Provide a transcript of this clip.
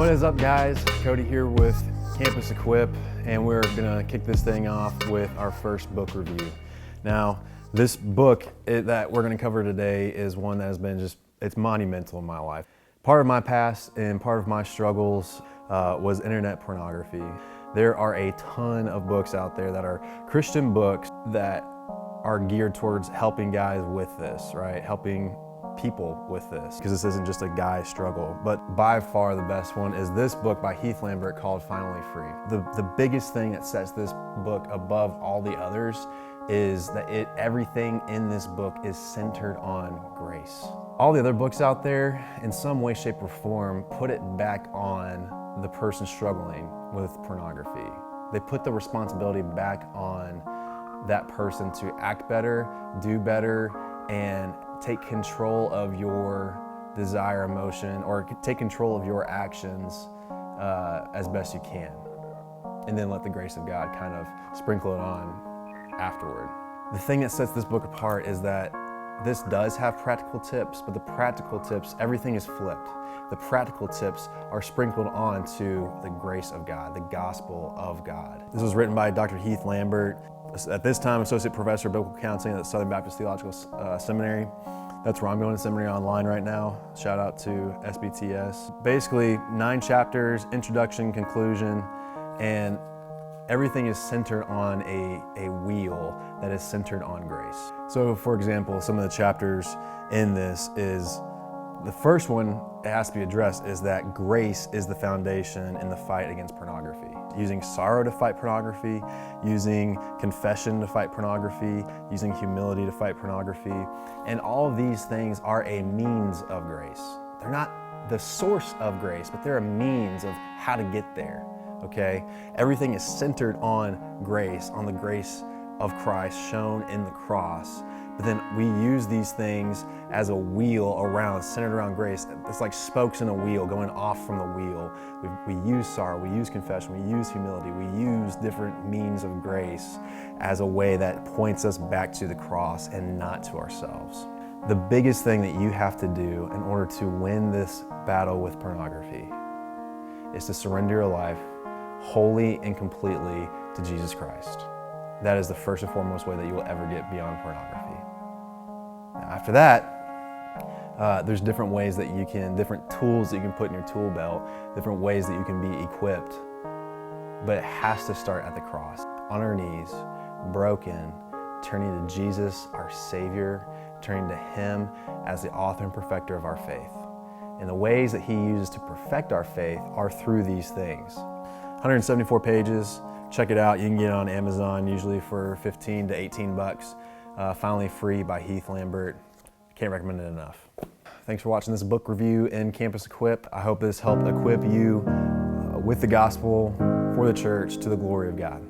What is up, guys? Cody here with Campus Equip, and we're gonna kick this thing off with our first book review. Now, this book that we're gonna cover today is one that has been it's monumental in my life. Part of my past and part of my struggles was internet pornography. There are a ton of books out there that are Christian books that are geared towards helping guys with this, right? Helping people with this, because this isn't just a guy's struggle. But by far the best one is this book by Heath Lambert called Finally Free. The biggest thing that sets this book above all the others is that everything in this book is centered on grace. All the other books out there, in some way, shape, or form, put it back on the person struggling with pornography. They put the responsibility back on that person to act better, do better, and take control of your desire, emotion, or take control of your actions as best you can. And then let the grace of God kind of sprinkle it on afterward. The thing that sets this book apart is that this does have practical tips, but the practical tips, everything is flipped. The practical tips are sprinkled onto the grace of God, the gospel of God. This was written by Dr. Heath Lambert, at this time Associate Professor of Biblical Counseling at the Southern Baptist Theological Seminary. That's where I'm going to seminary online right now. Shout out to SBTS. Basically, 9 chapters, introduction, conclusion, and everything is centered on a wheel that is centered on grace. So for example, some of the chapters in this is, the first one it has to be addressed is that grace is the foundation in the fight against pornography. Using sorrow to fight pornography, using confession to fight pornography, using humility to fight pornography. And all of these things are a means of grace. They're not the source of grace, but they're a means of how to get there. Okay? Everything is centered on grace, on the grace of Christ shown in the cross. But then we use these things as a wheel centered around grace. It's like spokes in a wheel going off from the wheel. We use sorrow, we use confession, we use humility, we use different means of grace as a way that points us back to the cross and not to ourselves. The biggest thing that you have to do in order to win this battle with pornography is to surrender your life wholly and completely to Jesus Christ. That is the first and foremost way that you will ever get beyond pornography. Now, after that, there's different ways that different tools that you can put in your tool belt, different ways that you can be equipped. But it has to start at the cross, on our knees, broken, turning to Jesus, our Savior, turning to Him as the author and perfecter of our faith. And the ways that He uses to perfect our faith are through these things. 174 pages. Check it out. You can get it on Amazon, usually for 15 to 18 bucks. Finally Free by Heath Lambert. Can't recommend it enough. Thanks for watching this book review in Campus Equip. I hope this helped equip you with the gospel for the church to the glory of God.